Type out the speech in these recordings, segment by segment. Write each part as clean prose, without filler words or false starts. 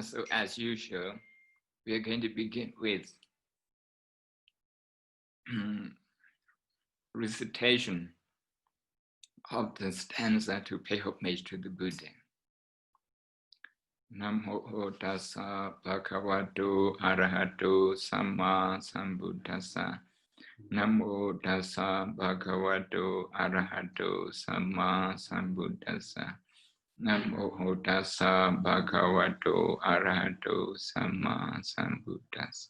So as usual, we are going to begin with recitation of the stanza to pay homage to the Buddha. Namo tassa bhagavato arahato samma sambuddhassa. Namo tassa bhagavato arahato samma sambuddhassa. Namo tassa bhagavato arahato samma sambuddhassa.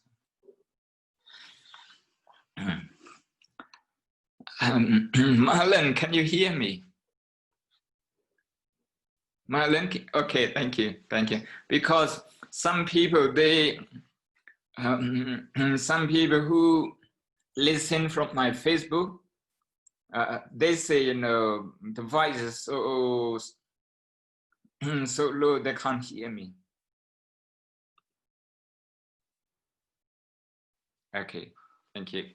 Marlon, can you hear me? Marlon, okay, thank you. Because some people, some people who listen from my Facebook, they say, the voice is so low, they can't hear me. Okay, thank you.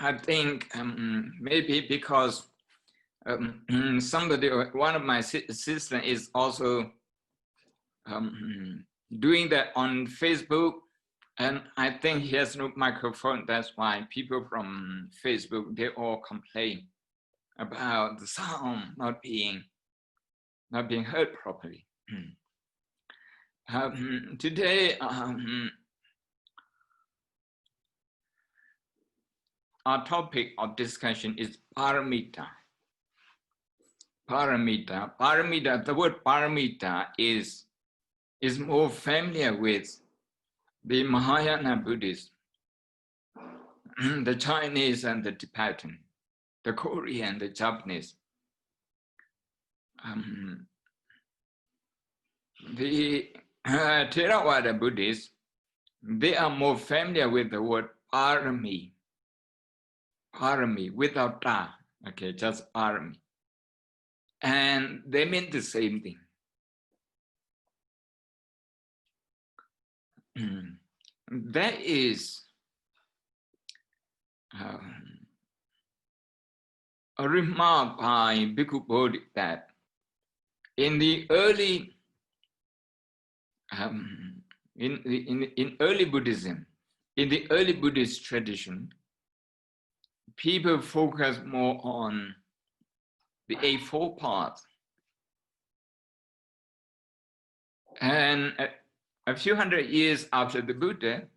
I think maybe because one of my sisters is also doing that on Facebook, and I think he has no microphone. That's why people from Facebook, they all complain about the sound not being heard properly. Today, our topic of discussion is paramita. Paramita, the word paramita is more familiar with the Mahayana Buddhists, the Chinese and the Tibetan, the Korean, the Japanese. The Theravada Buddhists, they are more familiar with the word parami without ta, okay, just parami. And they mean the same thing. There is a remark by Bhikkhu Bodhi that in the early in early Buddhism, in the early Buddhist tradition, people focus more on the Eightfold Path. And a few hundred years after the Buddha,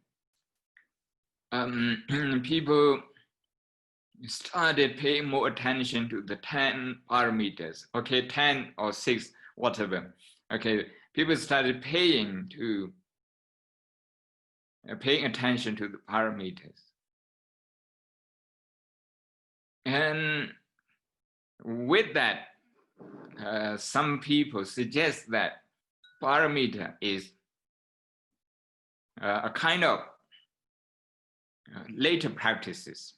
people started paying more attention to the 10 paramitas, okay, 10 or 6, whatever. Okay, people started paying attention to the paramitas. And with that, some people suggest that paramita is a kind of later practices.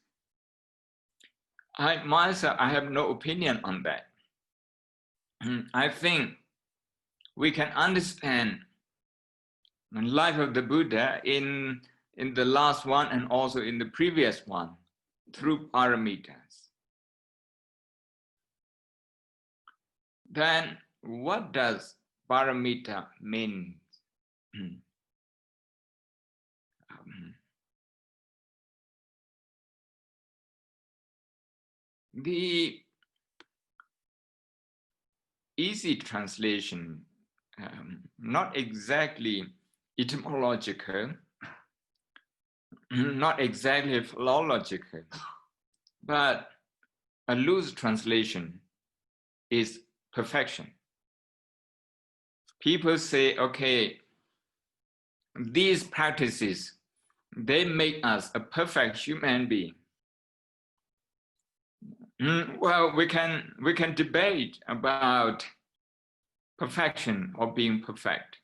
I myself, I have no opinion on that. I think we can understand the life of the Buddha in the last one and also in the previous one through paramitas. Then what does paramita mean? The easy translation, not exactly etymological, not exactly philological, but a loose translation is perfection. People say, okay, these practices, they make us a perfect human being. Well, we can debate about perfection or being perfect.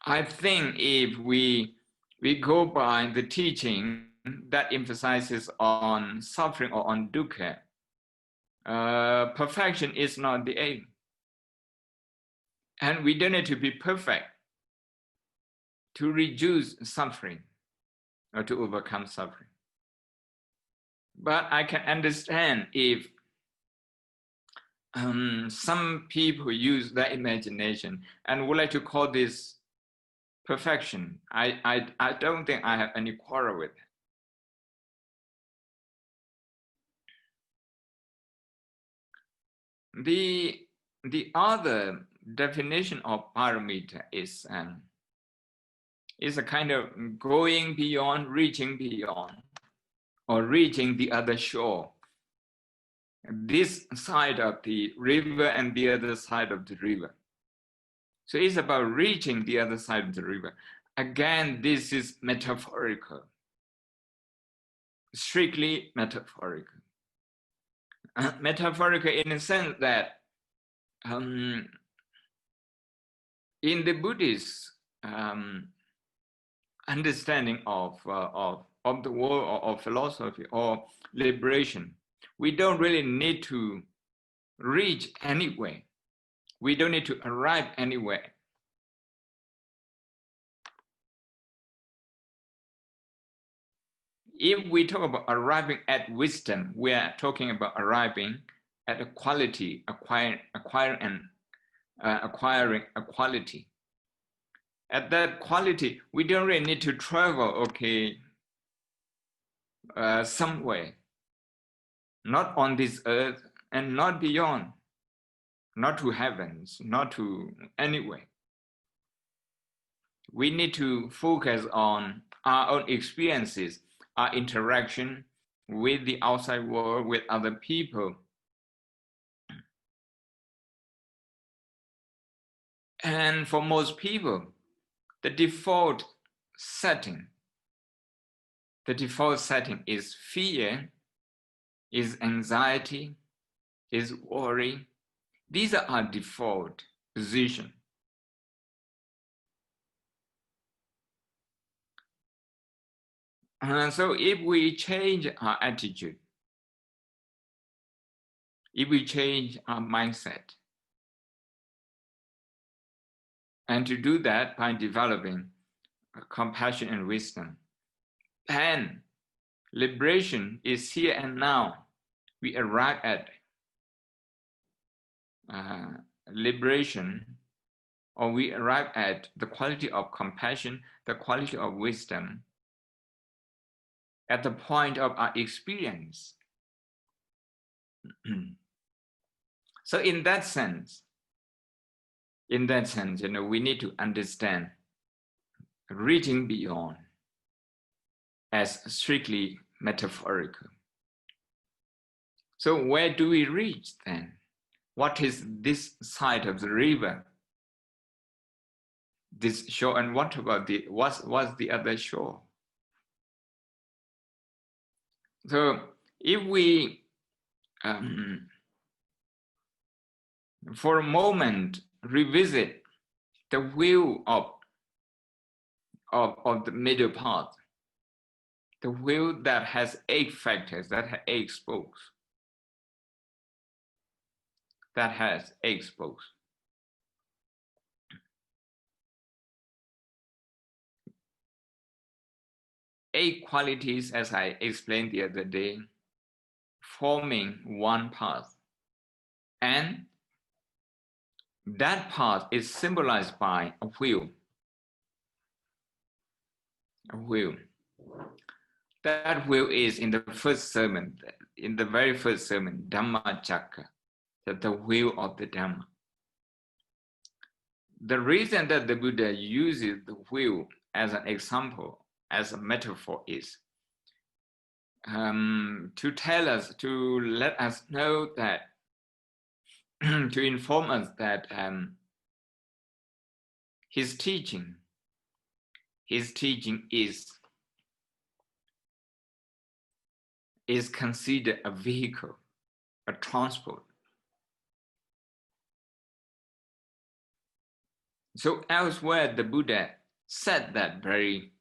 I think if we go by the teaching that emphasizes on suffering or on dukkha, perfection is not the aim. And we don't need to be perfect to reduce suffering or to overcome suffering. But I can understand if some people use their imagination and would like to call this perfection. I don't think I have any quarrel with it. The other definition of paramita is a kind of going beyond, reaching beyond, or reaching the other shore. This side of the river and the other side of the river. So it's about reaching the other side of the river. Again, this is metaphorical, strictly metaphorical. Metaphorical in the sense that in the Buddhist understanding of the world or of philosophy or liberation, we don't really need to reach anywhere. We don't need to arrive anywhere. If we talk about arriving at wisdom, we are talking about arriving at a quality, acquiring a quality. At that quality, we don't really need to travel, somewhere, not on this earth and not beyond, not to heavens, not to anywhere. We need to focus on our own experiences, our interaction with the outside world, with other people. And for most people, the default setting is fear, is anxiety, is worry. These are our default position. So if we change our attitude, if we change our mindset, and to do that by developing compassion and wisdom, then liberation is here and now. We arrive at liberation, or we arrive at the quality of compassion, the quality of wisdom, at the point of our experience. So in that sense, we need to understand reaching beyond as strictly metaphorical. So where do we reach then? What is this side of the river? This shore, and what about what's the other shore? So if we, for a moment, revisit the wheel of the middle path, the wheel that has 8 factors, that has 8 spokes, that has 8 spokes. Eight qualities, as I explained the other day, forming one path. And that path is symbolized by a wheel. A wheel. That wheel is in the first sermon, in the very first sermon, Dhamma Chakra, that the wheel of the Dhamma. The reason that the Buddha uses the wheel as an example, as a metaphor, is to tell us, to let us know that, to inform us that his teaching is considered a vehicle, a transport. So elsewhere, the Buddha said that very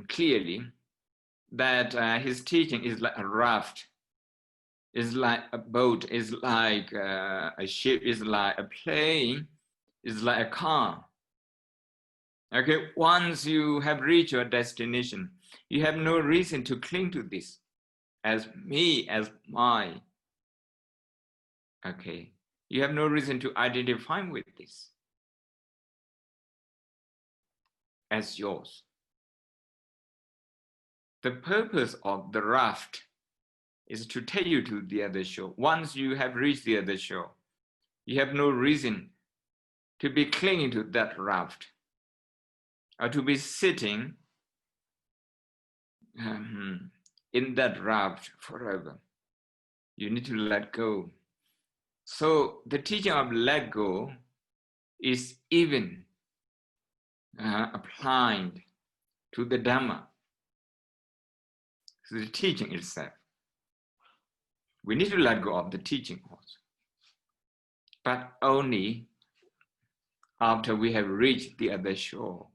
clearly, that his teaching is like a raft, is like a boat, is like a ship, is like a plane, is like a car. Okay, once you have reached your destination, you have no reason to cling to this as me, as my. Okay, you have no reason to identify with this as yours. The purpose of the raft is to take you to the other shore. Once you have reached the other shore, you have no reason to be clinging to that raft or to be sitting in that raft forever. You need to let go. So the teaching of let go is even applied to the Dhamma, to the teaching itself. We need to let go of the teaching also, but only after we have reached the other shore.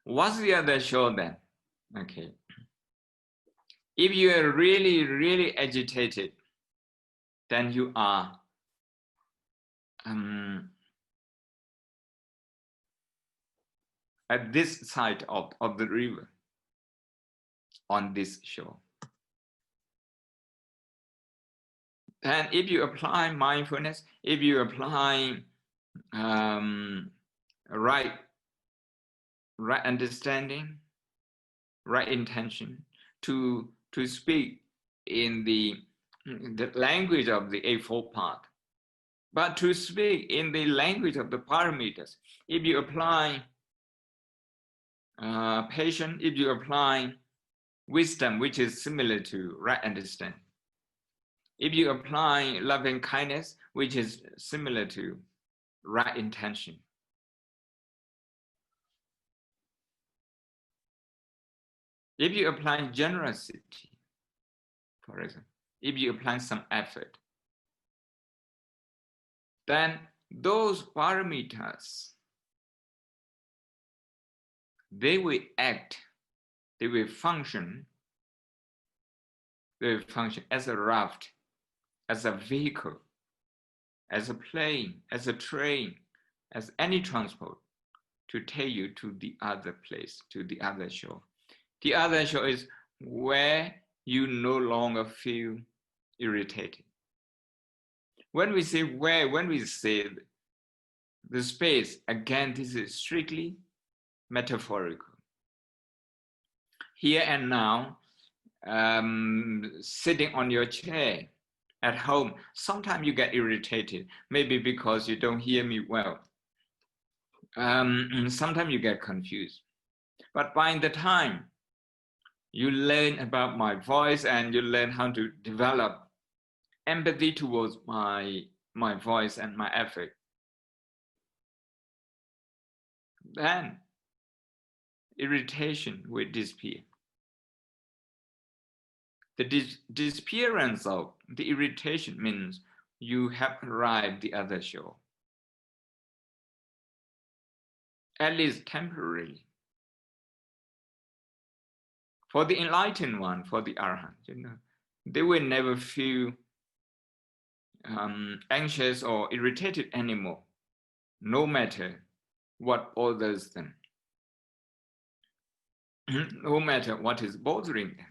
What's the other shore then? Okay. If you are really, really agitated, then you are at this side of the river, on this shore. And if you apply mindfulness, if you apply right understanding, right intention to speak in the language of the Eightfold Path, but to speak in the language of the Paramitas, if you apply patience, if you apply wisdom, which is similar to right understanding, if you apply loving kindness, which is similar to right intention, if you apply generosity, for example, if you apply some effort, then those paramitas, they will act, they will function as a raft, as a vehicle, as a plane, as a train, as any transport to take you to the other place, to the other shore. The other shore is where you no longer feel irritated. When we say where, when we say the space, again, this is strictly metaphorical. Here and now, sitting on your chair at home, sometimes you get irritated, maybe because you don't hear me well. Sometimes you get confused. But by the time you learn about my voice and you learn how to develop empathy towards my voice and my effort, then irritation will disappear. The disappearance of the irritation means you have arrived the other shore, at least temporarily. For the enlightened one, for the Arahant, they will never feel anxious or irritated anymore, no matter what bothers them, no matter what is bothering them.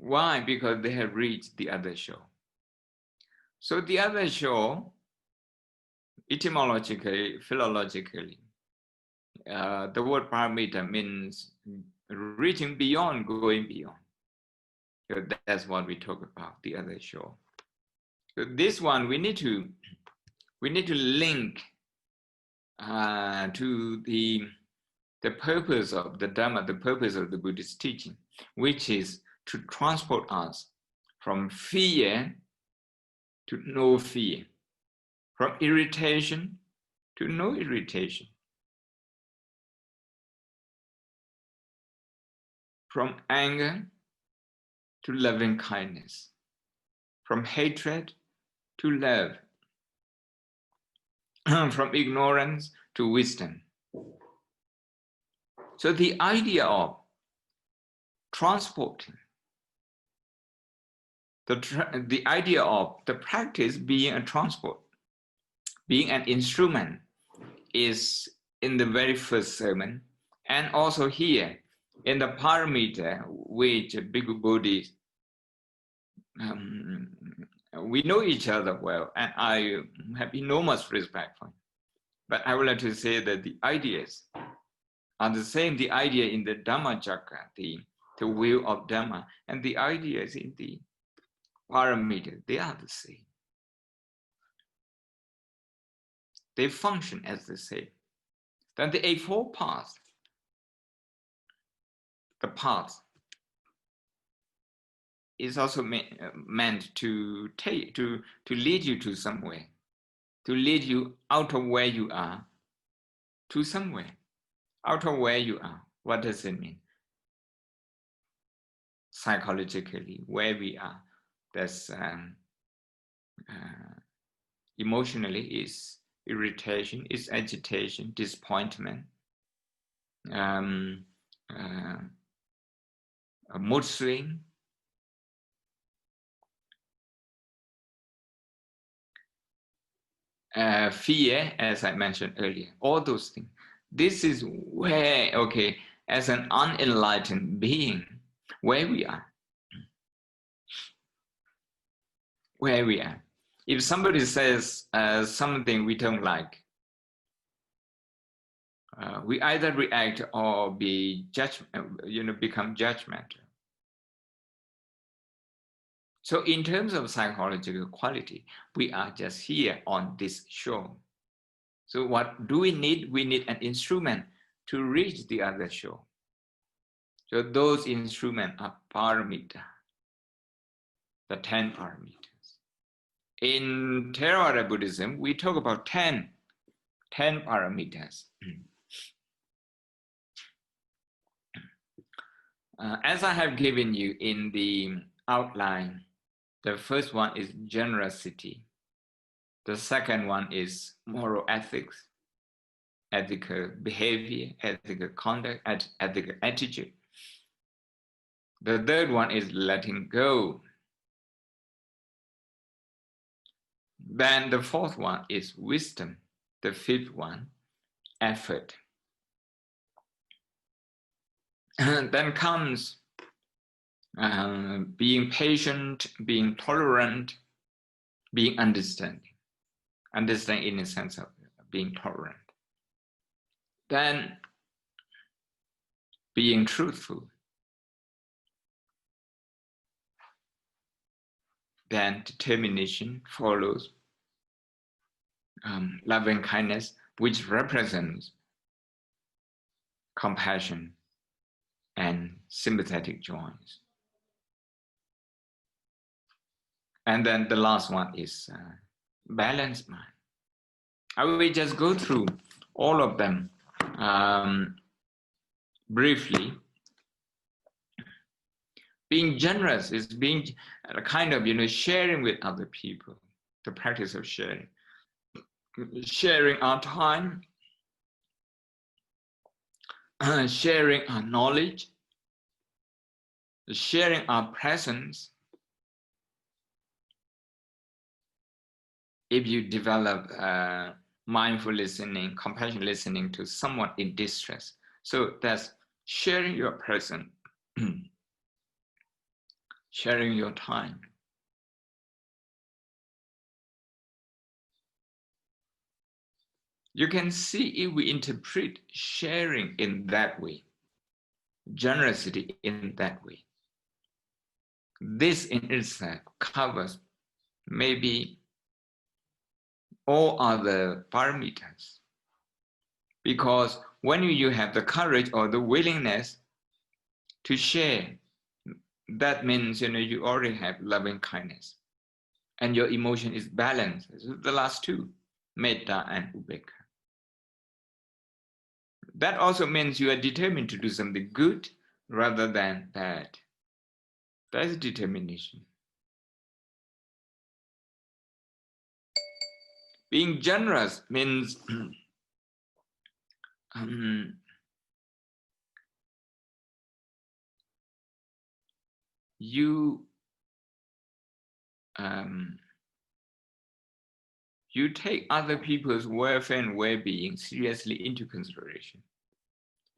Why? Because they have reached the other shore. So the other shore, etymologically, philologically, the word paramita means reaching beyond, going beyond. So that's what we talk about, the other shore. So this one we need to link to the purpose of the Dhamma, the purpose of the Buddhist teaching, which is to transport us from fear to no fear, from irritation to no irritation, from anger to loving kindness, from hatred to love, from ignorance to wisdom. So the idea of transporting, the idea of the practice being a transport, being an instrument, is in the very first sermon, and also here in the Paramita, which Bhikkhu Bodhi we know each other well, and I have enormous respect for him. But I would like to say that the ideas are the same. The idea in the Dhammacakka, the wheel of Dhamma, and the ideas in the Paramitas, they are the same. They function as the same. Then the Eightfold Path, the path, is also meant to lead you to somewhere, to lead you out of where you are to somewhere, out of where you are. What does it mean? Psychologically, where we are, that's emotionally is irritation, is agitation, disappointment, a mood swing, fear, as I mentioned earlier, all those things. This is where, okay, as an unenlightened being, where we are. Where we are. If somebody says something we don't like, we either react or become judgmental. So in terms of psychological quality, we are just here on this shore. So what do we need? We need an instrument to reach the other shore. So those instruments are paramita, the 10 paramitas. In Theravada Buddhism, we talk about 10 paramitas. As I have given you in the outline, the first one is generosity. The second one is moral ethics, ethical behavior, ethical conduct, ethical attitude. The third one is letting go. Then the fourth one is wisdom. The fifth one, effort. Then comes being patient, being tolerant, being understanding. Understand in the sense of being tolerant. Then being truthful. Then determination follows. Loving kindness, which represents compassion and sympathetic joys. And then the last one is balanced mind. I will just go through all of them briefly. Being generous is being a kind of, sharing with other people, the practice of sharing. Sharing our time, sharing our knowledge, sharing our presence. If you develop mindful listening, compassion listening to someone in distress, so that's sharing your presence, sharing your time. You can see if we interpret sharing in that way, generosity in that way. This in itself covers maybe all other paramitas. Because when you have the courage or the willingness to share, that means you already have loving kindness and your emotion is balanced. The last two, metta and upekkha. That also means you are determined to do something good rather than bad. That is determination. Being generous means you take other people's welfare and well-being seriously into consideration.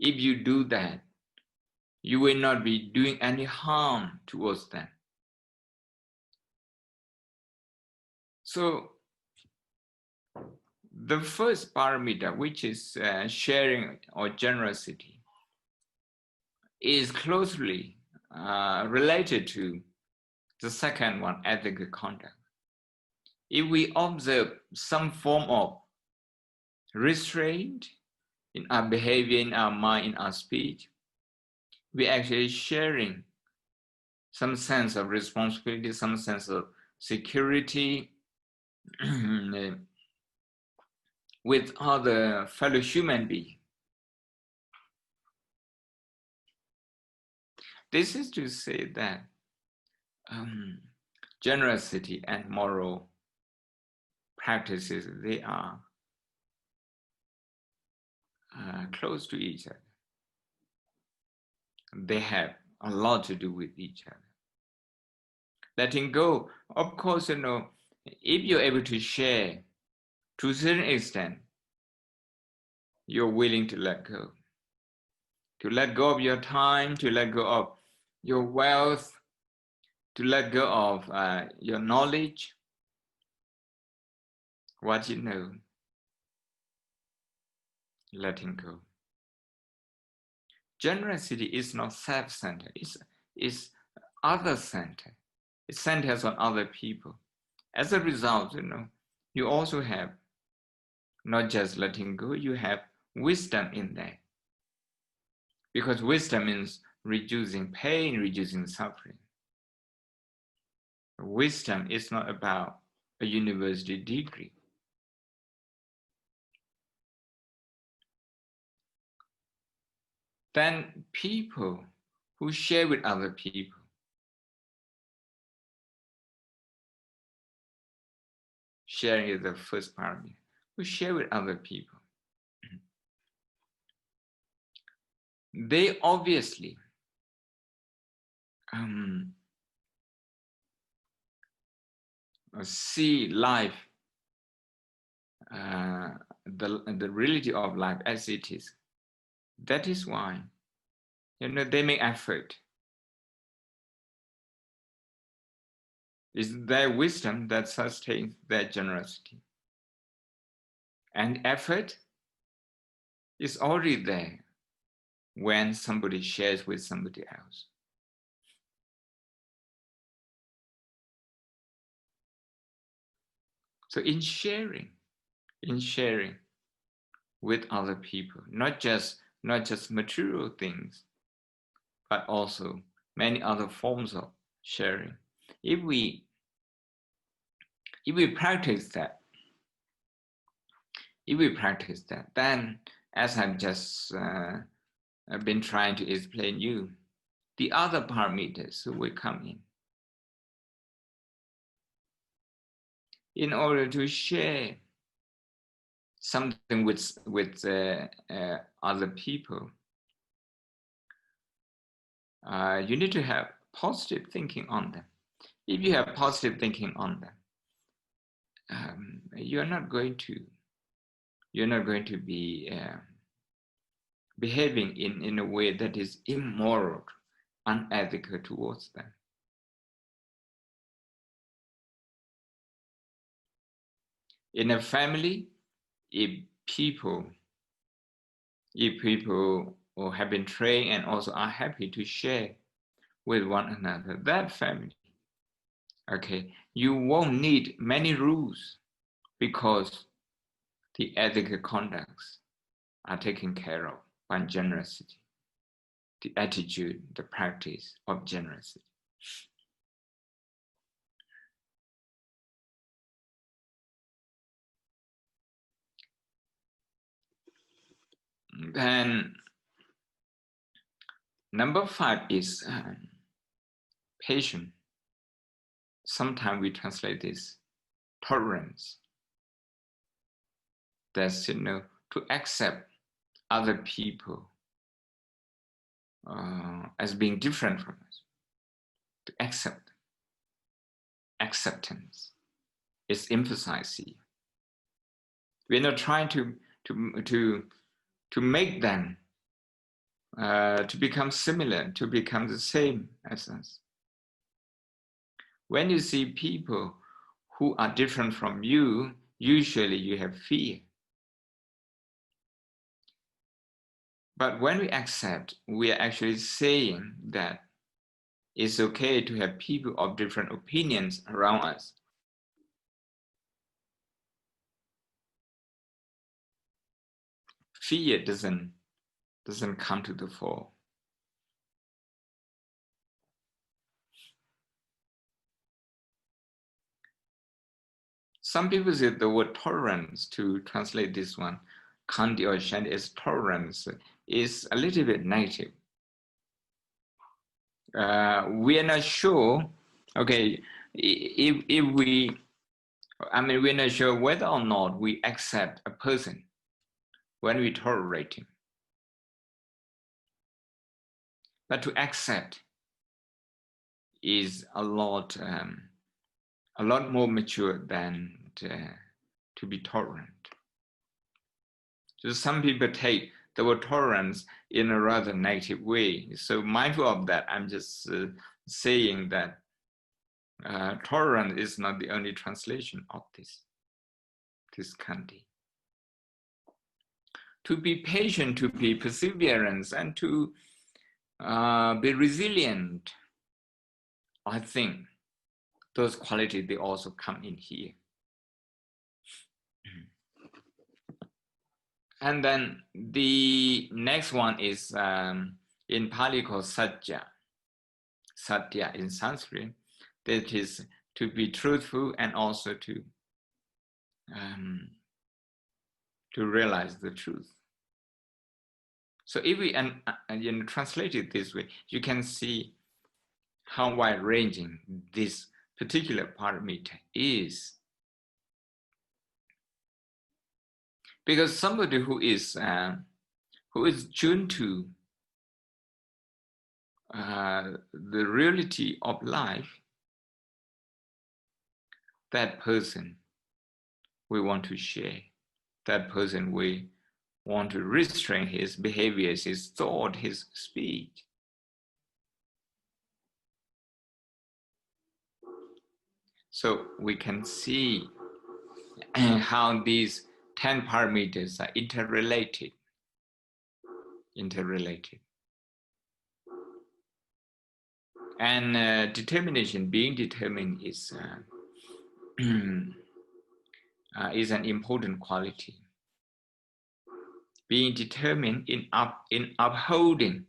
If you do that, you will not be doing any harm towards them. So the first paramita, which is sharing or generosity, is closely related to the second one, ethical conduct. If we observe some form of restraint in our behavior, in our mind, in our speech, we're actually sharing some sense of responsibility, some sense of security with other fellow human beings. This is to say that generosity and moral practices, they are close to each other. They have a lot to do with each other. Letting go, of course, if you're able to share to a certain extent, you're willing to let go. To let go of your time, to let go of your wealth, to let go of your knowledge, what you know, letting go. Generosity is not self-centered, it's other-centered. It centers on other people. As a result, you also have not just letting go, you have wisdom in there. Because wisdom means reducing pain, reducing suffering. Wisdom is not about a university degree. Then people who share with other people, sharing is the first paramita, who share with other people, they obviously see life, the reality of life as it is. That is why, they make effort. It's their wisdom that sustains their generosity. And effort is already there when somebody shares with somebody else. So in sharing with other people, not just material things, but also many other forms of sharing. If we practice that, then, as I've just been trying to explain you, the other paramitas will come in order to share something with other people. You need to have positive thinking on them. If you have positive thinking on them, you're not going to be behaving in a way that is immoral, unethical towards them. In a family, if people have been trained and also are happy to share with one another, that family, okay, you won't need many rules because the ethical conducts are taken care of by generosity, the attitude, the practice of generosity. Then number 5 is patience. Sometimes we translate this tolerance. That's to accept other people as being different from us. To accept. Acceptance is emphasized here. We're not trying to make them to become similar, to become the same as us. When you see people who are different from you, usually you have fear. But when we accept, we are actually saying that it's okay to have people of different opinions around us. Fear doesn't come to the fore. Some people say the word tolerance, to translate this one, Kanti or Shanti as tolerance, is a little bit negative. We are not sure, okay, if we, we're not sure whether or not we accept a person when we tolerate him. But to accept is a lot more mature than to be tolerant. So some people take the word tolerance in a rather negative way. So mindful of that, I'm just saying that tolerance is not the only translation of this Kanti. To be patient, to be perseverance, and to be resilient, I think those qualities, they also come in here. And then the next one is in Pali called Satya. Satya in Sanskrit, that is to be truthful and also to realize the truth. So if we translate it this way, you can see how wide-ranging this particular paramita is. Because somebody who is tuned to the reality of life, that person we want to share. That person we want to restrain his behaviors, his thought, his speech. So we can see how these 10 parameters are interrelated. And determination, being determined is an important quality. Being determined in upholding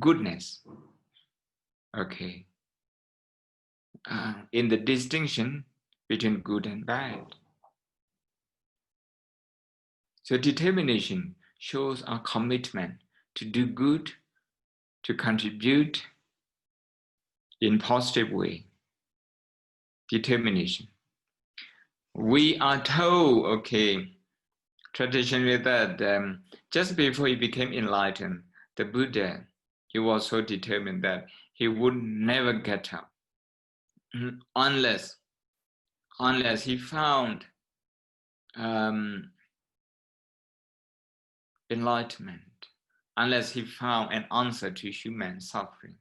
goodness, okay, in the distinction between good and bad. So determination shows our commitment to do good, to contribute in positive way. Determination. We are told, okay, traditionally that just before he became enlightened, the Buddha, he was so determined that he would never get up unless he found enlightenment, unless he found an answer to human suffering.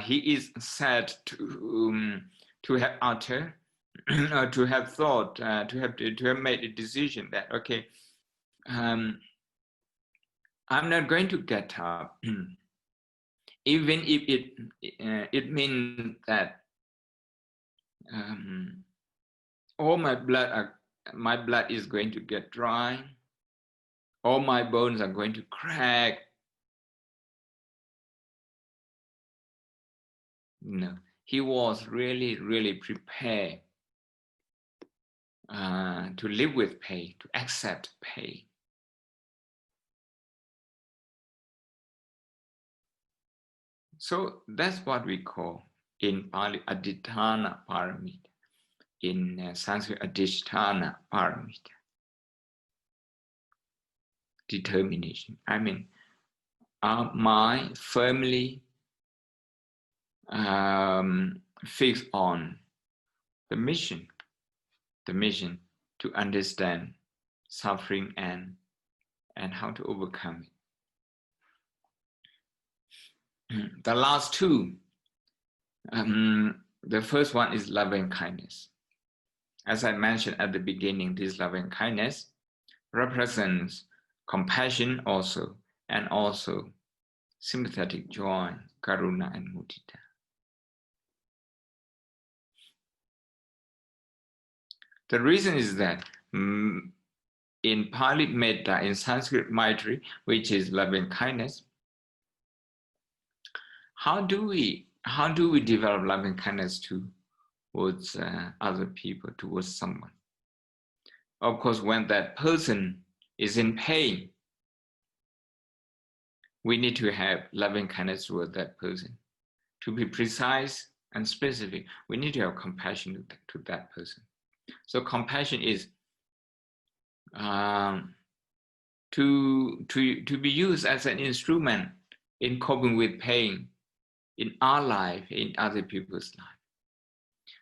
He is said to have uttered, to have thought, to have made a decision that, okay, I'm not going to get up, even if it means that all my blood is going to get dry, all my bones are going to crack. No, he was really prepared to live with pain, to accept pain. So that's what we call in Pali Adhitthana Paramita, in Sanskrit Adhisthana Paramita. Determination. I mean, our mind firmly fixed on the mission to understand suffering and how to overcome it. The last two, The first one is loving kindness. As I mentioned at the beginning, this loving kindness represents compassion also, and also sympathetic joy, karuna, and mudita. The reason is that in Pali metta, in Sanskrit maitri, which is loving kindness, how do we develop loving kindness towards other people, towards someone? Of course, when that person is in pain, we need to have loving kindness toward that person. To be precise and specific, we need to have compassion to that person. So compassion is to be used as an instrument in coping with pain in our life, in other people's life.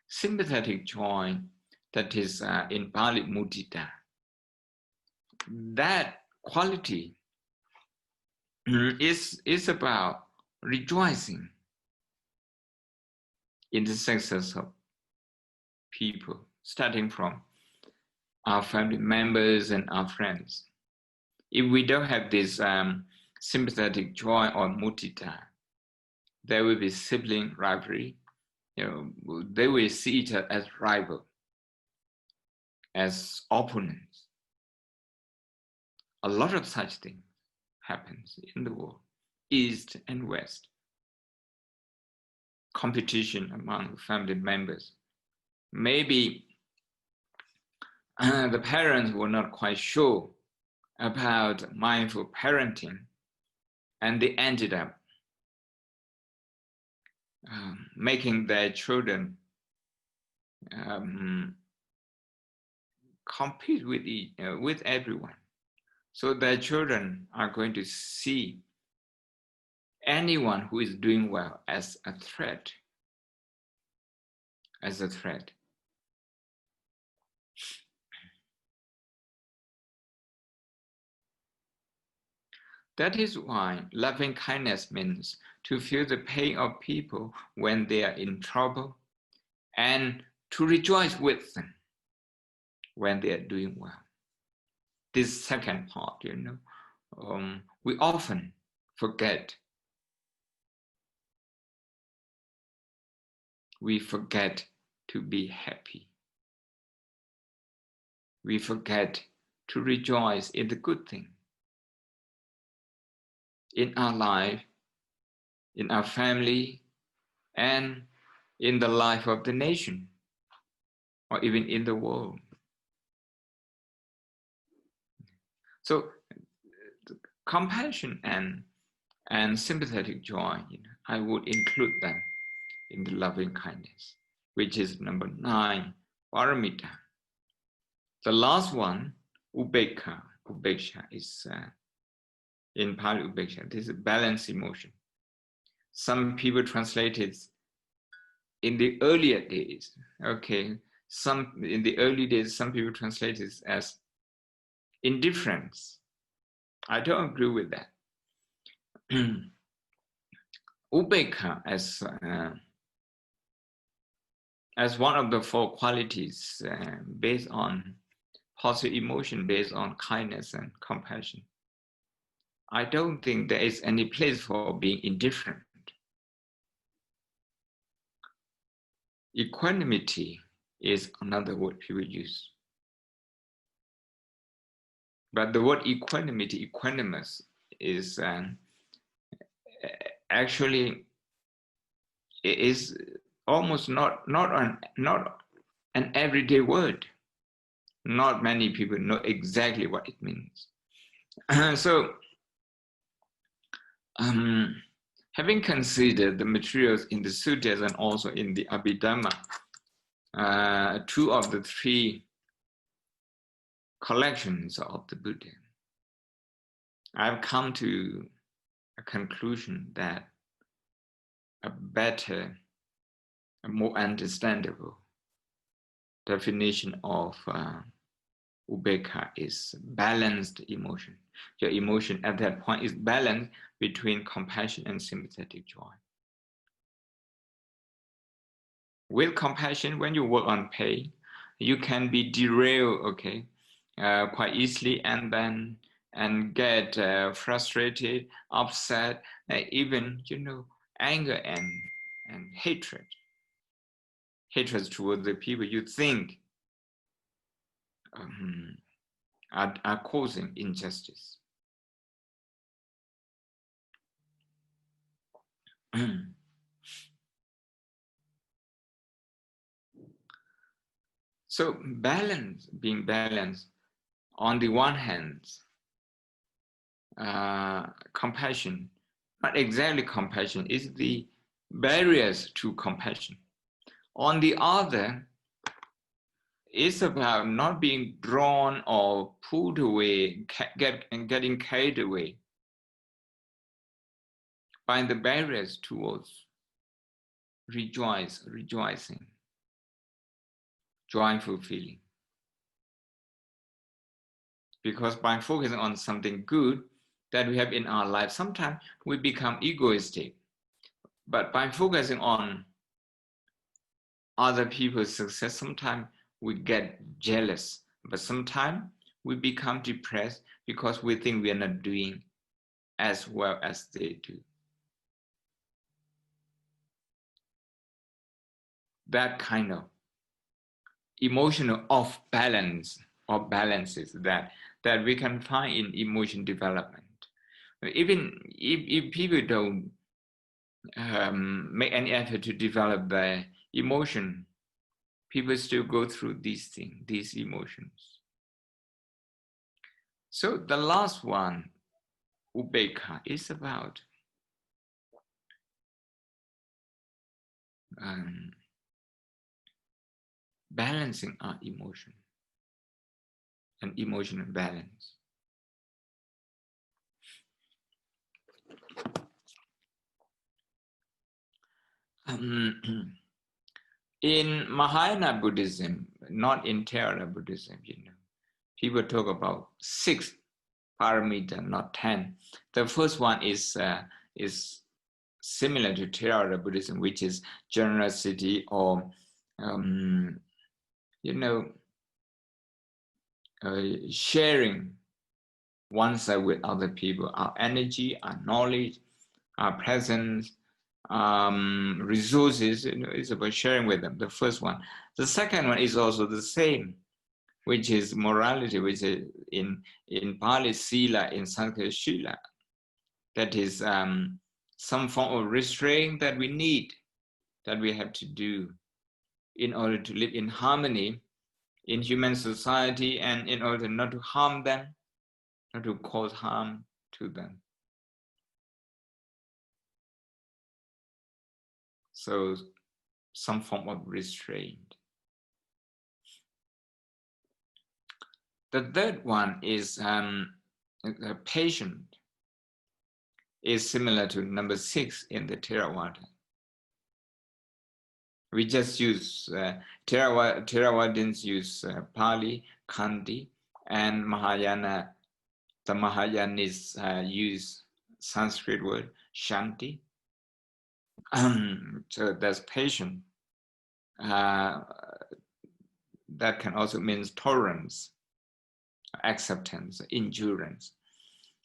Sympathetic joy, that is in Pali mudita, that quality is about rejoicing in the success of people, starting from our family members and our friends. If we don't have this sympathetic joy or mudita, there will be sibling rivalry. They will see each other as rival, as opponents. A lot of such things happens in the world, East and West. Competition among family members. Maybe the parents were not quite sure about mindful parenting, and they ended up making their children compete with everyone. So their children are going to see anyone who is doing well as a threat. That is why loving kindness means to feel the pain of people when they are in trouble and to rejoice with them when they are doing well. This second part, we often forget. We forget to be happy. We forget to rejoice in the good thing in our life, in our family, and in the life of the nation, or even in the world. So compassion and sympathetic joy, I would include them in the loving kindness, which is number 9, paramita. The last one, upekkha. Upekkha is in Pali upekkha. This is a balanced emotion. Some people translate it in the earlier days. Okay, in the early days, some people translate it as indifference. I don't agree with that. Upekkha as one of the 4 qualities based on positive emotion, based on kindness and compassion. I don't think there is any place for being indifferent. Equanimity is another word people use. But the word equanimity, equanimous, is actually is almost not an everyday word. Not many people know exactly what it means. So, having considered the materials in the suttas and also in the Abhidhamma, 2 of the 3 collections of the Buddha, I've come to a conclusion that a better, a more understandable definition of upekkha is balanced emotion. Your emotion at that point is balanced between compassion and sympathetic joy. with compassion, when you work on pain, you can be derailed, okay, quite easily, and get frustrated, upset, even, anger and hatred towards the people you think are causing injustice. So being balanced, on the one hand, compassion, not exactly compassion, is the barriers to compassion. On the other, it's about not being drawn or pulled away, getting carried away by the barriers towards rejoicing, joyful feeling. Because by focusing on something good that we have in our life, sometimes we become egoistic. But by focusing on other people's success, sometimes we get jealous. But sometimes we become depressed because we think we are not doing as well as they do. That kind of emotional off balance or balances that we can find in emotion development. Even if people don't make any effort to develop their emotion, people still go through these things, these emotions. So the last one, upekkha, is about balancing our emotion and emotional balance. In Mahayana Buddhism, not in Theravada Buddhism, people talk about 6 Paramitas, not 10. The first one is similar to Theravada Buddhism, which is generosity or, sharing oneself with other people, our energy, our knowledge, our presence, resources, it's about sharing with them, the first one. The second one is also the same, which is morality, which is in Pali, sila, in Sanskrit, shila. That is some form of restraint that we need, that we have to do in order to live in harmony in human society and in order not to harm them, not to cause harm to them. So some form of restraint. The third one is patient, is similar to number 6 in the Theravada. We just use, Theravadins use Pali, Khandi, and Mahayana, the Mahayanists use Sanskrit word, Shanti. So there's patience. That can also mean tolerance, acceptance, endurance.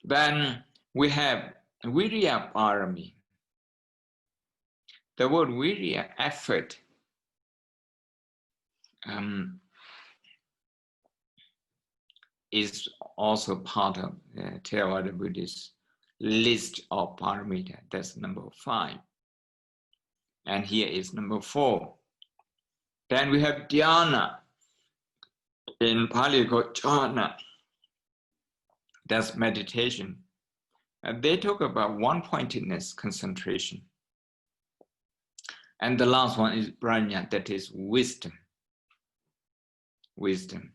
Then we have Virya Parami. The word Virya, effort, is also part of Theravada Buddhist list of paramita. That's number 5. And here is number 4. Then we have dhyana. In Pali called jhana. That's meditation. And they talk about one-pointedness, concentration. And the last one is prajna, that is wisdom. Wisdom.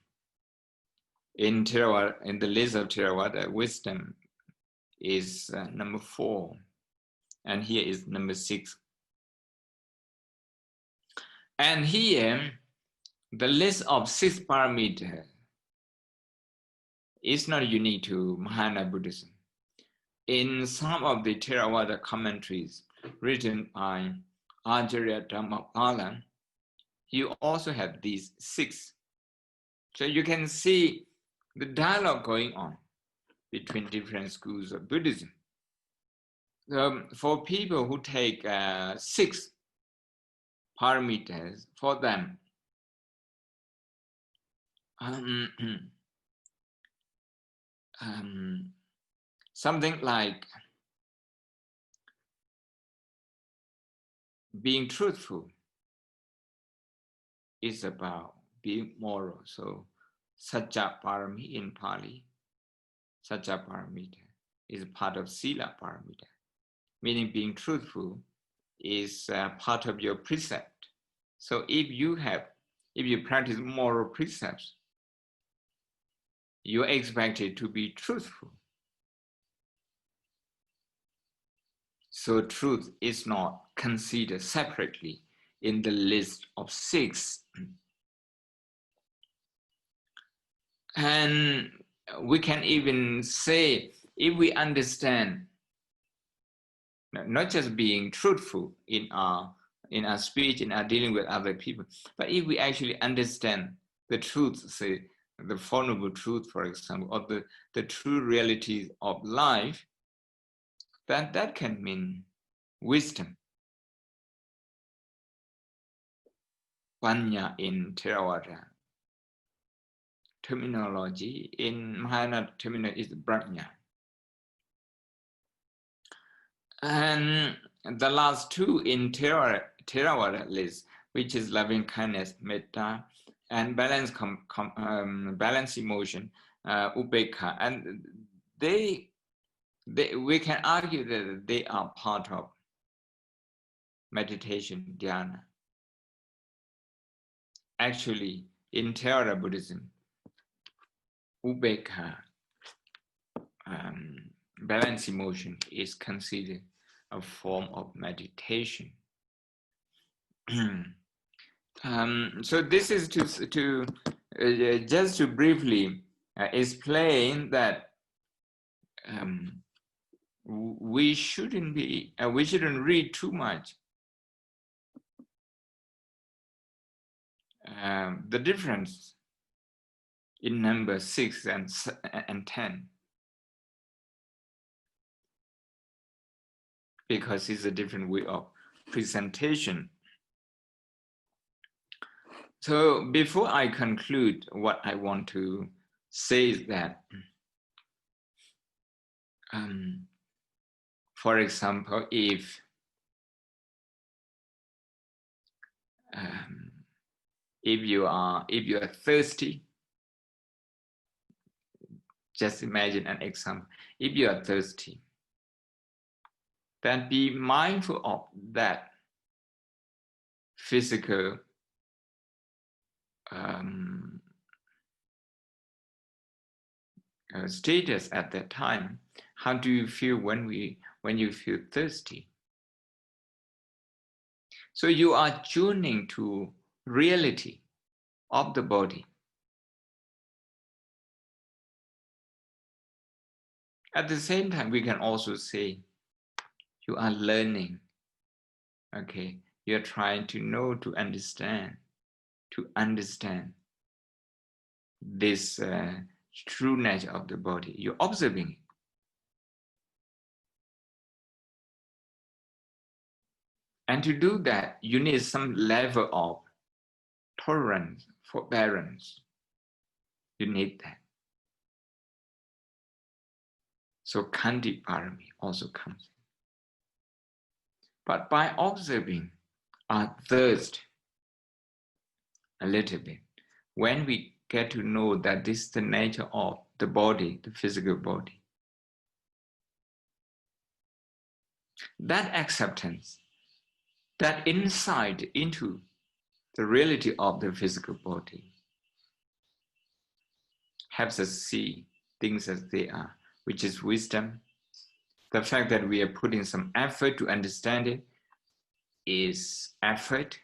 In Theravada, in the list of Theravada, wisdom is number 4. And here is number 6. And here, the list of 6 parameters is not unique to Mahayana Buddhism. In some of the Theravada commentaries written by Acharya Dhammapala, you also have these 6. So you can see the dialogue going on between different schools of Buddhism. For people who take 6 paramitas, for them, something like being truthful is about being moral. So Sajja Parami in Pali, Sajja Paramita is part of Sila Paramita, meaning being truthful is part of your precept. So if you practice moral precepts, you're expected to be truthful. So truth is not considered separately in the list of 6. And we can even say, if we understand not just being truthful in our speech, in our dealing with other people, but if we actually understand the truth, say the Four Noble Truth, for example, or the true realities of life, then that can mean wisdom. Panya in Theravada terminology, in Mahayana terminology is Prajna. And the last 2 in Theravada list, which is loving kindness, metta, and balance emotion, upekkha, and we can argue that they are part of meditation, dhyana. Actually, in Theravada Buddhism, upekkha, balance emotion, is considered a form of meditation. So this is to just to briefly explain that we shouldn't read too much the difference in number 6 and 10, because it's a different way of presentation. So before I conclude, what I want to say is that, for example, if you are thirsty, just imagine an example. If you are thirsty, then be mindful of that physical status at that time. How do you feel when you feel thirsty? So you are tuning to reality of the body. At the same time, we can also say you are learning. Okay, you're trying to know, to understand this true nature of the body. You're observing it. And to do that, you need some level of tolerance, forbearance. You need that. So Khandi Parami also comes in. But by observing our thirst a little bit, when we get to know that this is the nature of the body, the physical body, that acceptance, that insight into the reality of the physical body helps us see things as they are, which is wisdom. The fact that we are putting some effort to understand it is effort.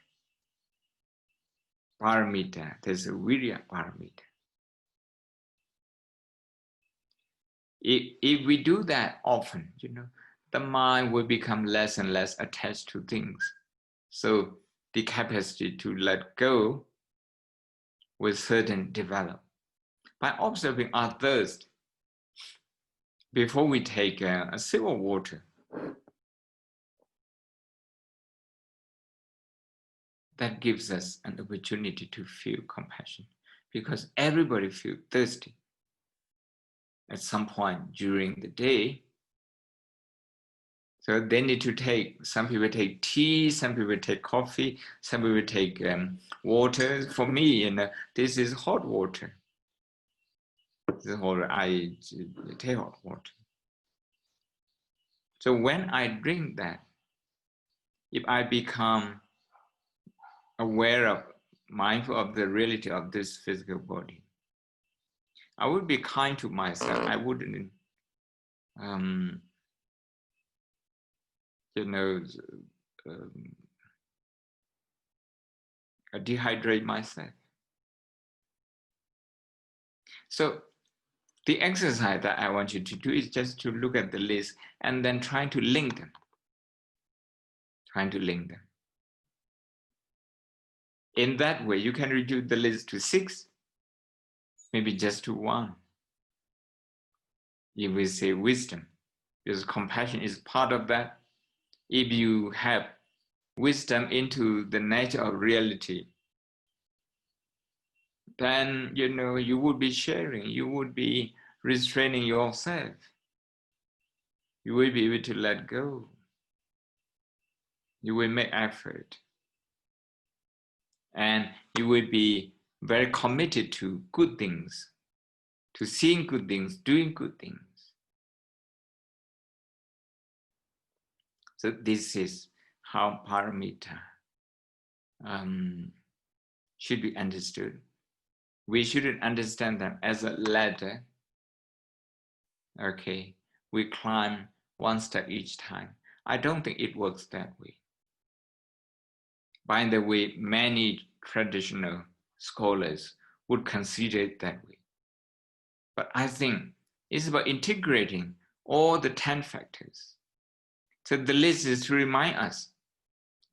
Paramita, there's a virya paramita. If we do that often, the mind will become less and less attached to things. So the capacity to let go with certain develop. By observing our thirst, before we take a sip of water, that gives us an opportunity to feel compassion, because everybody feels thirsty at some point during the day. So they need to take, some people take tea, some people take coffee, some people take water. For me, this is hot water. This is what I take hot water. So when I drink that, if I become aware of, mindful of the reality of this physical body, I would be kind to myself. I wouldn't, dehydrate myself. So the exercise that I want you to do is just to look at the list and then try to link them. In that way, you can reduce the list to 6, maybe just to 1. If we say wisdom, because compassion is part of that. If you have wisdom into the nature of reality, then you would be sharing, you would be restraining yourself. You will be able to let go. You will make effort. And you will be very committed to good things, to seeing good things, doing good things. So this is how paramita should be understood. We shouldn't understand them as a ladder. Okay, we climb one step each time. I don't think it works that way. By the way, many traditional scholars would consider it that way. But I think it's about integrating all the 10 factors. So the list is to remind us,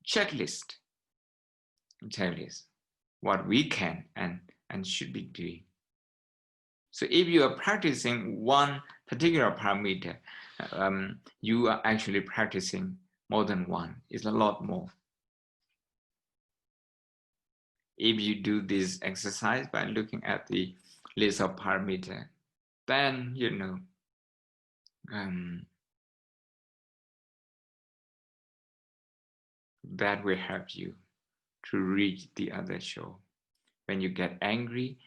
checklist, what we can and should be doing. So if you are practicing one particular paramita, you are actually practicing more than one. It's a lot more. If you do this exercise by looking at the list of paramita, then that will help you to reach the other shore. When you get angry,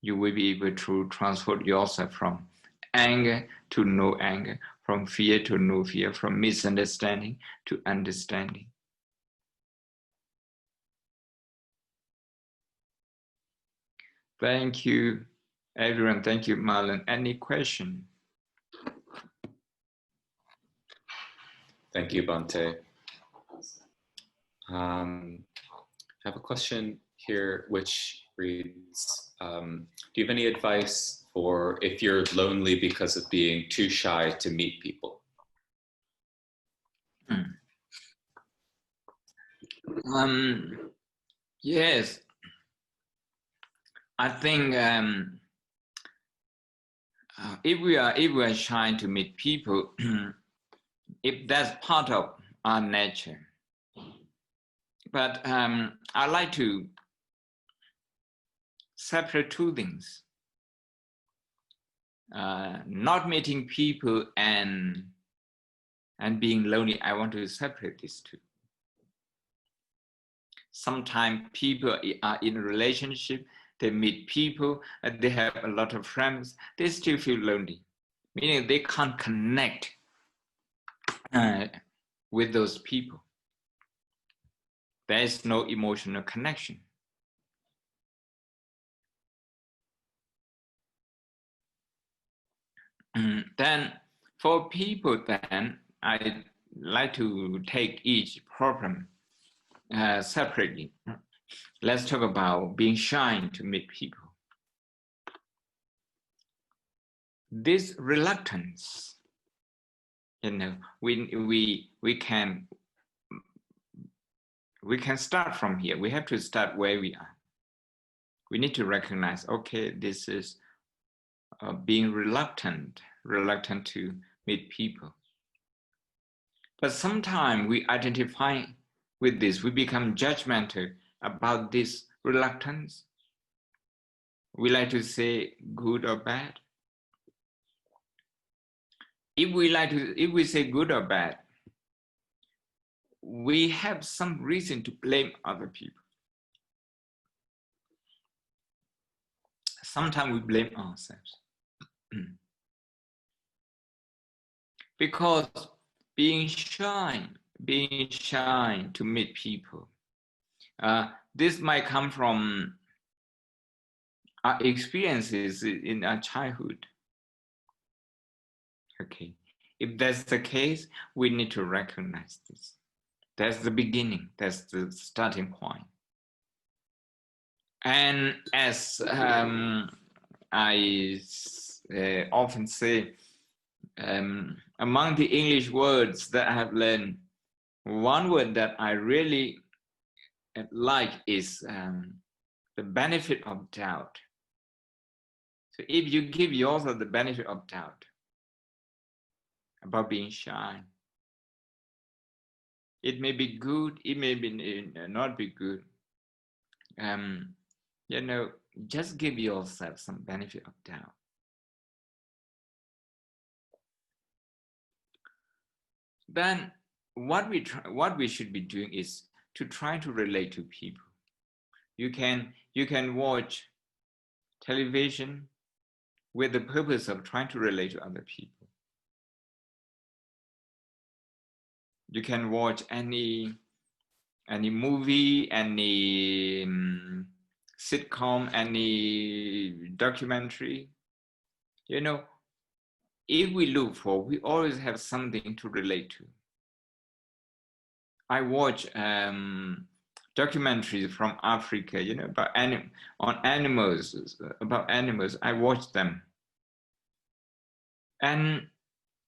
you will be able to transport yourself from anger to no anger, from fear to no fear, from misunderstanding to understanding. Thank you, everyone. Thank you, Marlon. Any question? Thank you, Bhante. I have a question here which reads, do you have any advice for if you're lonely because of being too shy to meet people? Yes, I think if we are shy to meet people, if that's part of our nature. But I like to separate two things. Not meeting people and being lonely, I want to separate these two. Sometimes people are in a relationship, they meet people, and they have a lot of friends, they still feel lonely, meaning they can't connect with those people. There is no emotional connection. Then for people, then I like to take each problem separately. Let's talk about being shy to meet people. This reluctance, we can we can start from here. We have to start where we are. We need to recognize, okay, this is being reluctant to meet people. But sometimes we identify with this, we become judgmental about this reluctance. We like to say good or bad. If we say good or bad, we have some reason to blame other people. Sometimes we blame ourselves. Because being shy to meet people, this might come from our experiences in our childhood. Okay, if that's the case, we need to recognize this. That's the beginning, that's the starting point. And as I often say, among the English words that I have learned, one word that I really like is the benefit of doubt. So if you give yourself the benefit of doubt about being shy, it may be good, it may be not be good. Just give yourself some benefit of doubt. Then what we should be doing is to try to relate to people. You can watch television with the purpose of trying to relate to other people. You can watch any movie, any sitcom, any documentary. If we look for, we always have something to relate to. I watch documentaries from Africa, about animals. I watch them, and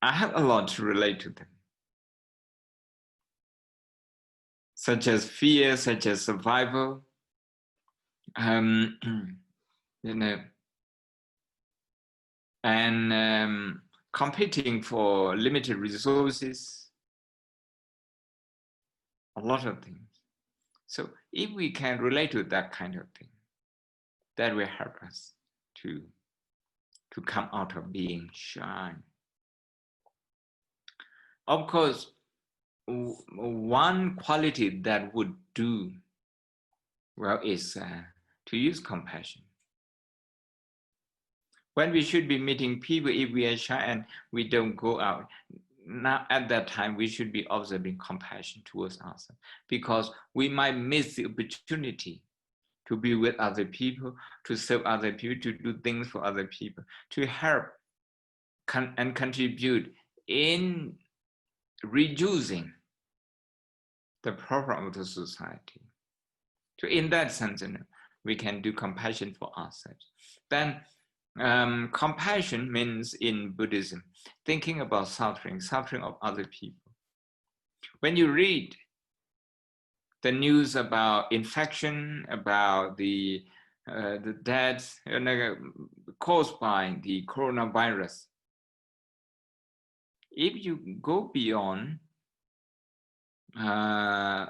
I have a lot to relate to them, such as fear, such as survival, and competing for limited resources, a lot of things. So if we can relate to that kind of thing, that will help us to come out of being shy. Of course, one quality that would do well is to use compassion. When we should be meeting people, if we are shy and we don't go out, now at that time we should be observing compassion towards ourselves, because we might miss the opportunity to be with other people, to serve other people, to do things for other people, to help and contribute in reducing the problem of the society. So in that sense, we can do compassion for ourselves. Then compassion means in Buddhism, thinking about suffering of other people. When you read the news about infection, about the deaths caused by the coronavirus, if you go beyond the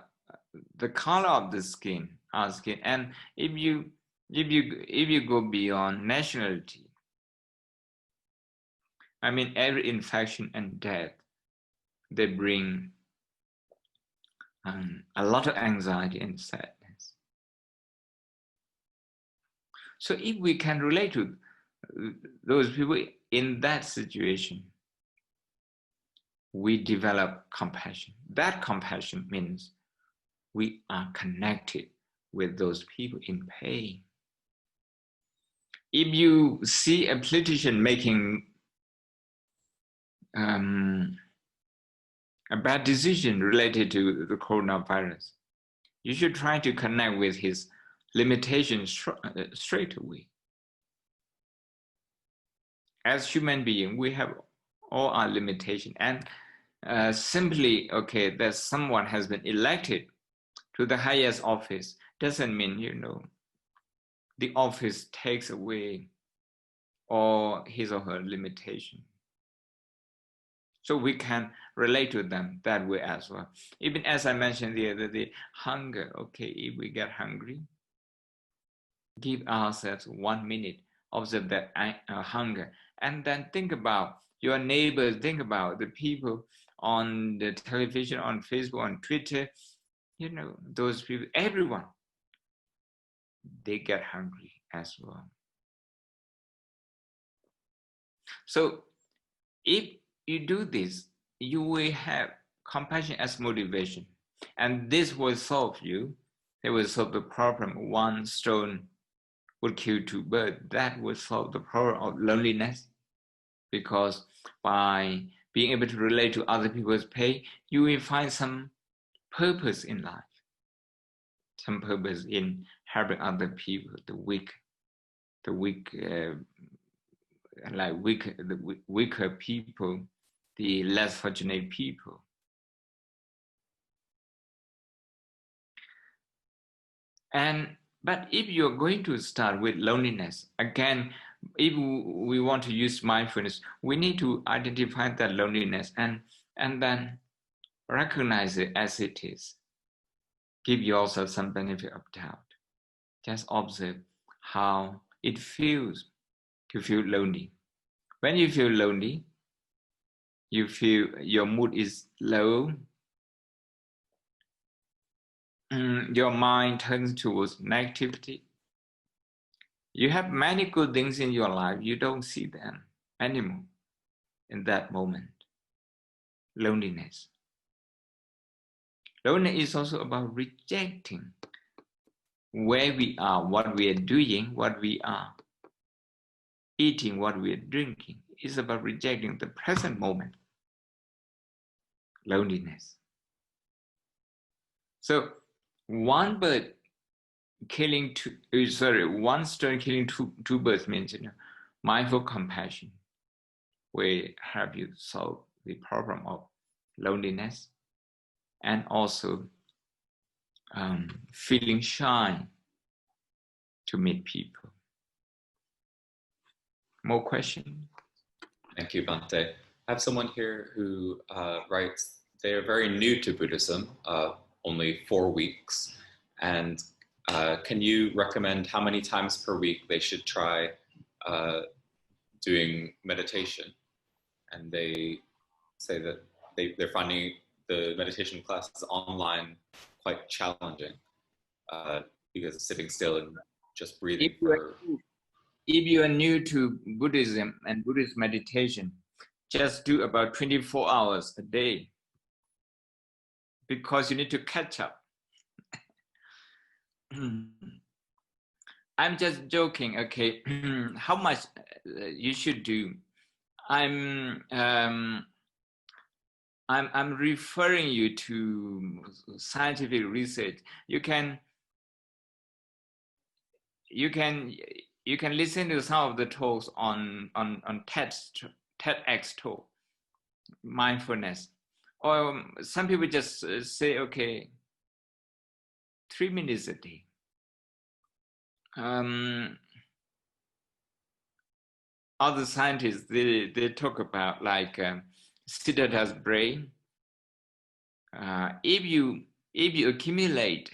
color of the skin, our skin, and if you go beyond nationality, I mean, every infection and death, they bring a lot of anxiety and sadness. So if we can relate to those people in that situation, we develop compassion. That compassion means we are connected with those people in pain. If you see a politician making a bad decision related to the coronavirus, you should try to connect with his limitations straight away. As human beings, we have all our limitations, and simply, okay, that someone has been elected to the highest office doesn't mean, the office takes away all his or her limitation. So we can relate to them that way as well. Even as I mentioned the other day, hunger, okay, if we get hungry, give ourselves 1 minute, observe that hunger, and then think about your neighbors, think about the people on the television, on Facebook, on Twitter, those people, everyone, they get hungry as well. So if you do this, you will have compassion as motivation, and this will solve you. It will solve the problem. One stone would kill two birds. That will solve the problem of loneliness, because by being able to relate to other people's pain, you will find some purpose in life, some purpose in helping other people, the weaker people, the less fortunate people. But if you're going to start with loneliness, again, if we want to use mindfulness, we need to identify that loneliness and then recognize it as it is. Give yourself some benefit of doubt. Just observe how it feels to feel lonely. When you feel lonely, you feel your mood is low, your mind turns towards negativity. You have many good things in your life, you don't see them anymore in that moment. Loneliness. Loneliness is also about rejecting where we are, what we are doing, what we are eating, what we are drinking. It's about rejecting the present moment. Loneliness. So one bird killing one stone killing two birds means, mindful compassion will help you solve the problem of loneliness, and also feeling shy to meet people. More questions? Thank you, Bhante. I have someone here who writes, they are very new to Buddhism, only 4 weeks, and can you recommend how many times per week they should try doing meditation? And they say that they're finding the meditation classes online quite challenging because sitting still and just breathing If you are new to Buddhism and Buddhist meditation, just do about 24 hours a day, because you need to catch up. I'm just joking, okay? How much you should do? I'm referring you to scientific research. You can listen to some of the talks on TEDx talk, mindfulness, or some people just say, okay, 3 minutes a day. Other scientists, they talk about like Siddhartha's brain. If you accumulate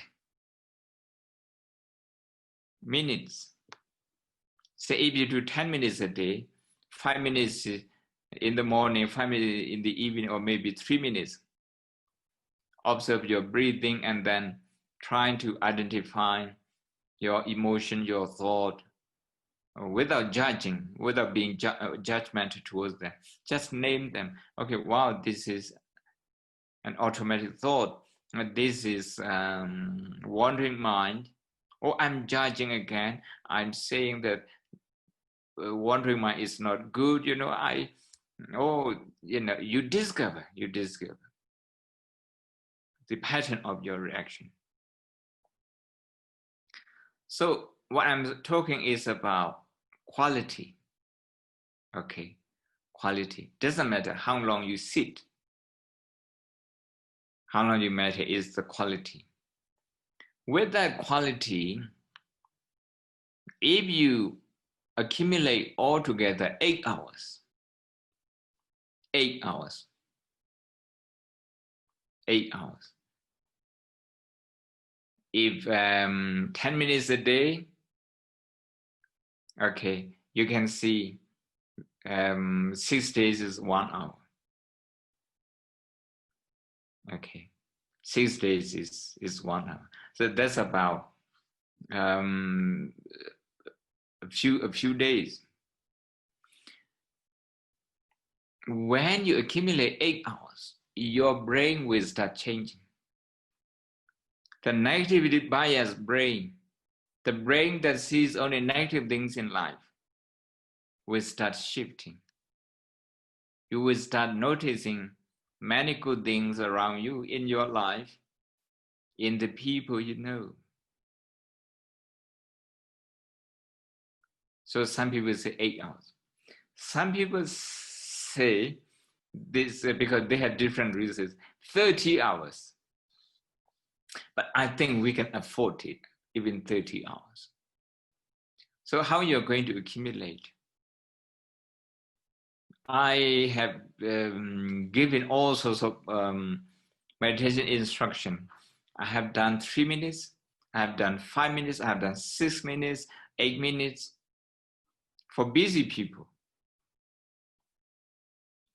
minutes, say if you do 10 minutes a day, 5 minutes in the morning, 5 minutes in the evening, or maybe 3 minutes, observe your breathing and then trying to identify your emotion, your thought, without judging, without being judgmental towards them. Just name them. Okay, wow, this is an automatic thought. This is wandering mind. Or I'm judging again. I'm saying that wandering mind is not good. You discover the pattern of your reaction. So what I'm talking is about quality. Okay, quality. Doesn't matter how long you sit. How long you meditate is the quality. with that quality, if you accumulate altogether 8 hours, 8 hours, 8 hours. If 10 minutes a day, okay, you can see 6 days is 1 hour. Okay, 6 days is 1 hour. So that's about a few days. When you accumulate 8 hours, your brain will start changing. The negativity bias brain, the brain that sees only negative things in life, will start shifting. You will start noticing many good things around you in your life, in the people you know. So some people say 8 hours. Some people say this because they have different reasons, 30 hours. But I think we can afford it, even 30 hours. So how you're going to accumulate? I have given all sorts of meditation instruction. I have done 3 minutes, I have done 5 minutes, I have done 6 minutes, 8 minutes for busy people.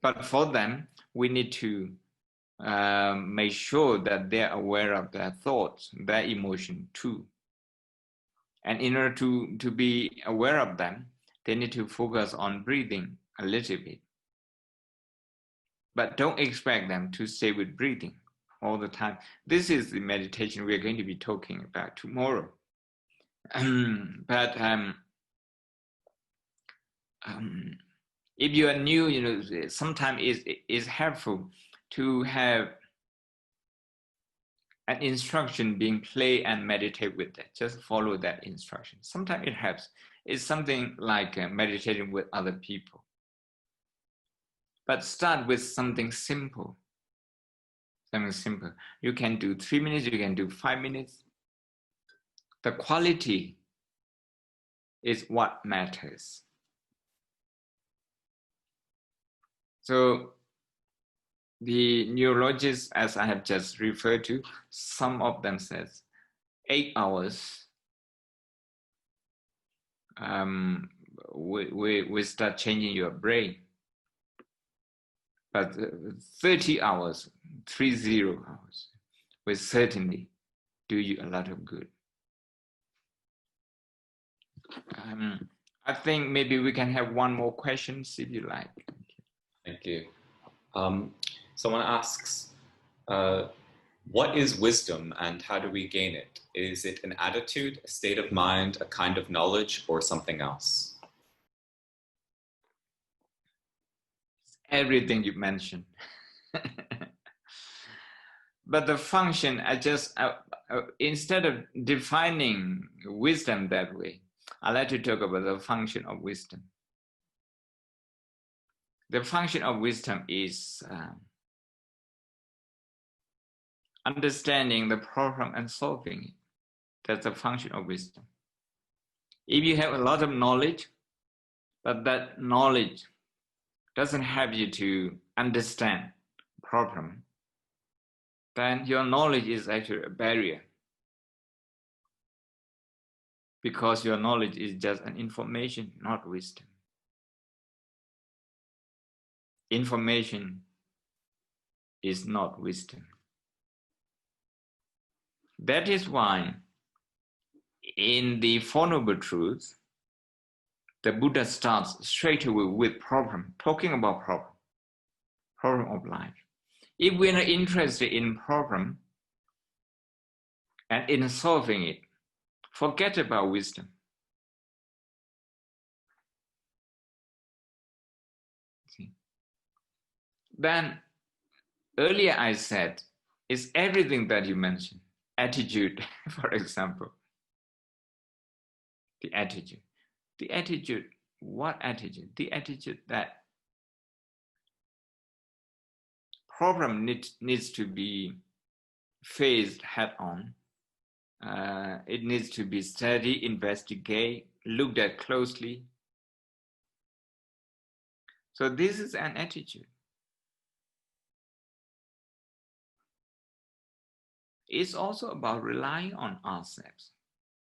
But for them, we need to make sure that they're aware of their thoughts, their emotion too. And in order to be aware of them, they need to focus on breathing a little bit. But don't expect them to stay with breathing all the time. This is the meditation we're going to be talking about tomorrow. But if you are new, sometimes it's helpful to have an instruction being played and meditate with it. Just follow that instruction. Sometimes it helps. It's something like meditating with other people. But start with something simple. Something simple. You can do 3 minutes, you can do 5 minutes. The quality is what matters. So the neurologists, as I have just referred to, some of them says 8 hours we start changing your brain. But 30 hours, 30 hours, will certainly do you a lot of good. I think maybe we can have one more question if you like. Thank you. Someone asks, what is wisdom and how do we gain it? Is it an attitude, a state of mind, a kind of knowledge, or something else? Everything you mentioned. But the function, instead of defining wisdom that way, I like to talk about the function of wisdom. The function of wisdom is understanding the problem and solving it. That's the function of wisdom. If you have a lot of knowledge, but that knowledge doesn't help you to understand the problem, then your knowledge is actually a barrier. Because your knowledge is just an information, not wisdom. Information is not wisdom. That is why in the Four Noble Truths, the Buddha starts straight away with problem, talking about problem of life. If we're not interested in problem and in solving it, forget about wisdom. See? Then earlier I said, it's everything that you mentioned. Attitude, for example. The attitude. The attitude, what attitude? The attitude that problem needs to be faced head on, It needs to be studied, investigated, looked at closely. So this is an attitude. It's also about relying on ourselves,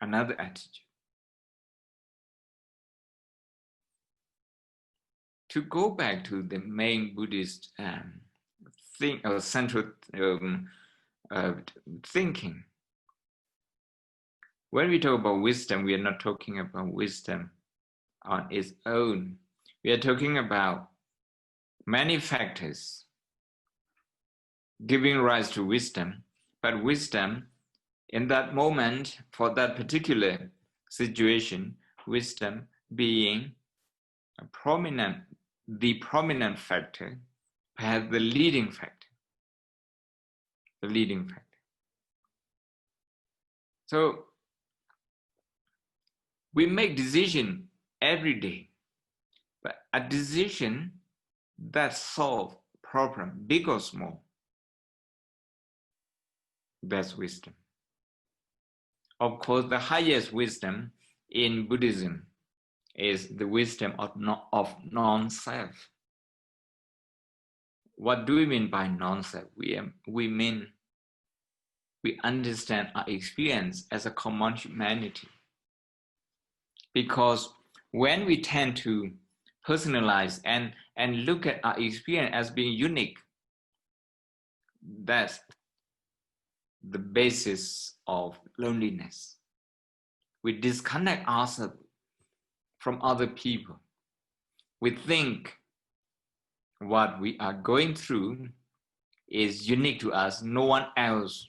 another attitude. To go back to the main Buddhist central thinking, when we talk about wisdom, we are not talking about wisdom on its own. We are talking about many factors giving rise to wisdom, but wisdom in that moment, for that particular situation, wisdom being the prominent factor, perhaps the leading factor. So we make decision every day, but a decision that solve problem, big or small, that's wisdom. Of course, the highest wisdom in Buddhism is the wisdom of non-self. What do we mean by non-self? We mean we understand our experience as a common humanity. Because when we tend to personalize and look at our experience as being unique, that's the basis of loneliness. We disconnect ourselves from other people. We think what we are going through is unique to us. No one else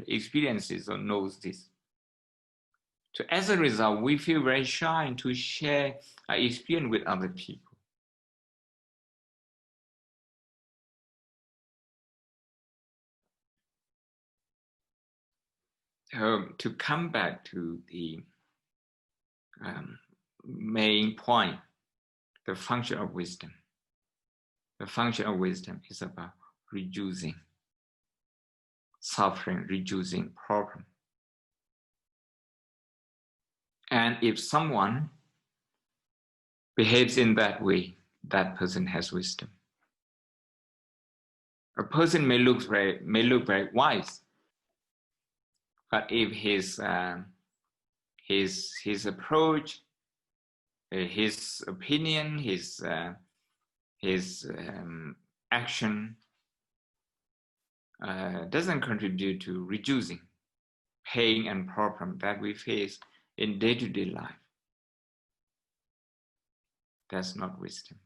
experiences or knows this. So as a result, we feel very shy to share our experience with other people. To come back to the main point, the function of wisdom. The function of wisdom is about reducing suffering, reducing problem. And if someone behaves in that way, that person has wisdom. A person may look very wise, but if his approach, his opinion, his action doesn't contribute to reducing pain and problem that we face in day-to-day life, that's not wisdom.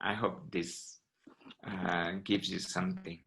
I hope this gives you something